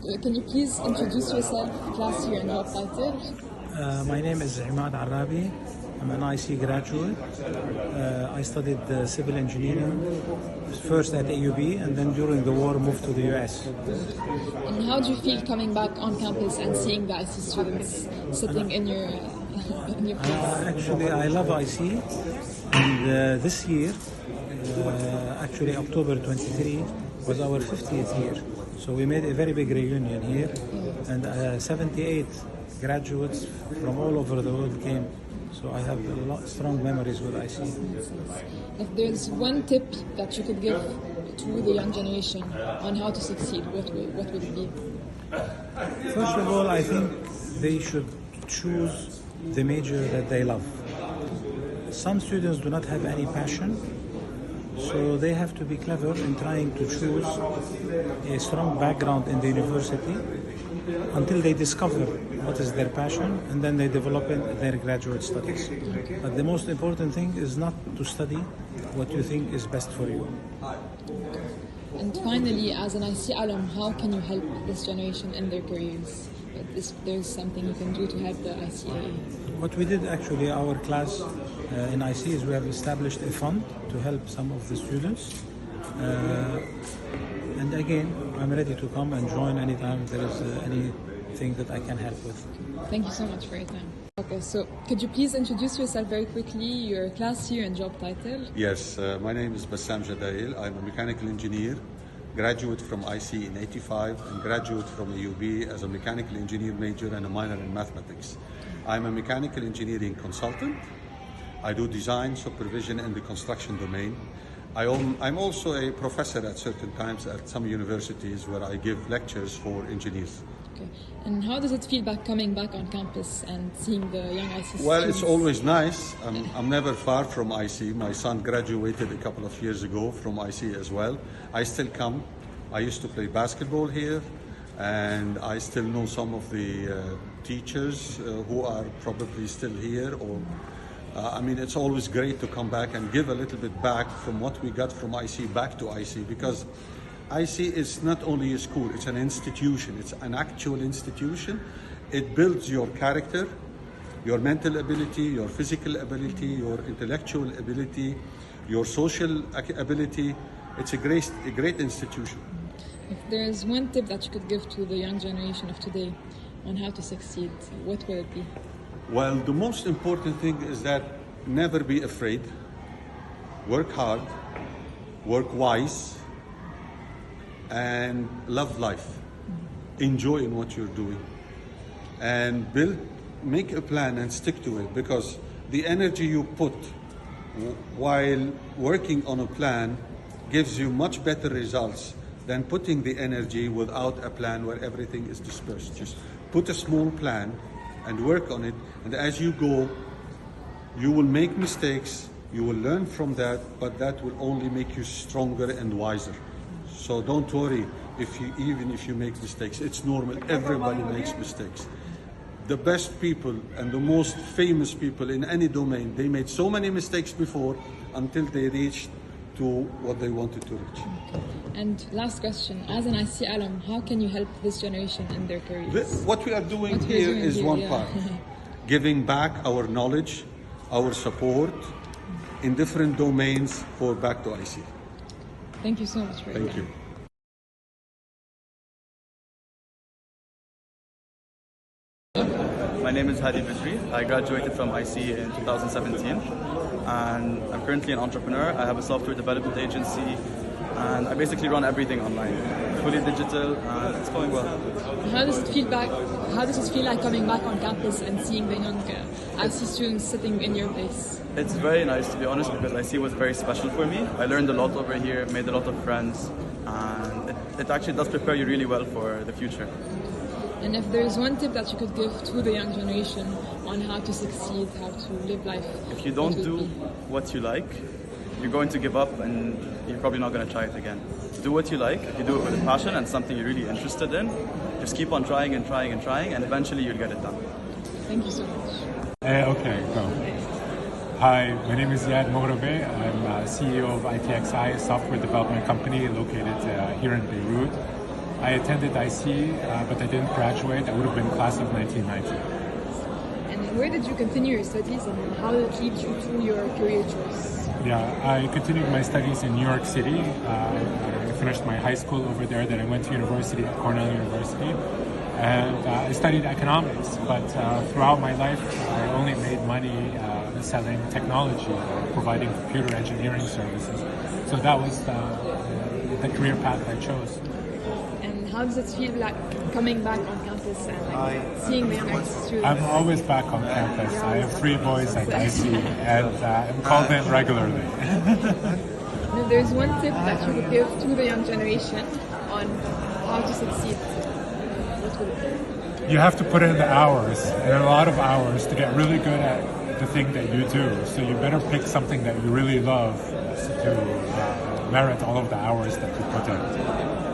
Can you please introduce yourself, class year, and job title? My name is Imad Arabi. I'm an IC graduate. I studied civil engineering, first at AUB, and then during the war moved to the US. And how do you feel coming back on campus and seeing the IC students sitting in your place? Actually, I love IC, and this year, actually October 23, was our 50th year. So we made a very big reunion here, and 78 graduates from all over the world came. So I have strong memories with IC. If there's one tip that you could give to the young generation on how to succeed, what would it be? First of all, I think they should choose the major that they love. Some students do not have any passion, so they have to be clever in trying to choose a strong background in the university until they discover what is their passion, and then they develop in their graduate studies. But the most important thing is not to study what you think is best for you. And finally, as an IC alum, how can you help this generation in their careers? If there's something you can do to help the ICAA. What we did actually, our class in IC, is we have established a fund to help some of the students. And again, I'm ready to come and join anytime there is anything that I can help with. Thank you so much for your time. Okay, so could you please introduce yourself very quickly, your class year and job title? Yes, my name is Bassam Jadail. I'm a mechanical engineer, graduate from IC in '85 and graduate from AUB as a mechanical engineer major and a minor in mathematics. I'm a mechanical engineering consultant. I do design supervision in the construction domain. I'm also a professor at certain times at some universities where I give lectures for engineers. Okay. And how does it feel coming back on campus and seeing the young IC students? Well, it's always nice. I'm never far from IC. My son graduated a couple of years ago from IC as well. I still come. I used to play basketball here, and I still know some of the teachers who are probably still here. I mean, it's always great to come back and give a little bit back from what we got from IC back to IC, because IC is not only a school, it's an institution. It's an actual institution. It builds your character, your mental ability, your physical ability, your intellectual ability, your social ability. It's a great institution. If there is one tip that you could give to the young generation of today on how to succeed, what would it be? Well, the most important thing is that never be afraid. Work hard, work wise, and love life. Enjoy in what you're doing, and make a plan and stick to it, because the energy you put while working on a plan gives you much better results than putting the energy without a plan where everything is dispersed. Just put a small plan and work on it, and as you go, you will make mistakes, you will learn from that, but that will only make you stronger and wiser. So don't worry even if you make mistakes. It's normal, everybody makes mistakes. The best people and the most famous people in any domain, they made so many mistakes before until they reached to what they wanted to reach. And last question, as an IC alum, how can you help this generation in their careers? What we are doing here is one part. Giving back our knowledge, our support in different domains for back to IC. Thank you so much for your time. Thank you. My name is Hadi Bidri. I graduated from IC in 2017, and I'm currently an entrepreneur. I have a software development agency, and I basically run everything online, fully digital, and it's going well. How does it feel like coming back on campus and seeing the young IC students sitting in your place? It's very nice, to be honest, because IC was very special for me. I learned a lot over here, made a lot of friends, and it actually does prepare you really well for the future. And if there's one tip that you could give to the young generation on how to succeed, how to live life, if you don't do what you like, you're going to give up and you're probably not going to try it again. Do what you like. If you do it with a passion and something you're really interested in, just keep on trying and trying and trying, and eventually you'll get it done. Thank you so much. Okay, go. Hi, my name is Ziad Moghrabi. I'm CEO of ITXI, a software development company located here in Beirut. I attended IC, but I didn't graduate. I would have been class of 1990. And where did you continue your studies, and how did it lead you to your career choice? Yeah, I continued my studies in New York City. I finished my high school over there. Then I went to university at Cornell University, and I studied economics. But throughout my life, I only made money selling technology, providing computer engineering services. So that was the career path I chose. And how does it feel like coming back on campus and like, seeing the young students? I'm always back on campus. I have 3 boys at IC, and I'm called in regularly. And if there's one tip that you would give to the young generation on how to succeed, what would it be? You have to put in the hours, and a lot of hours, to get really good at the thing that you do. So you better pick something that you really love to merit all of the hours that you put in.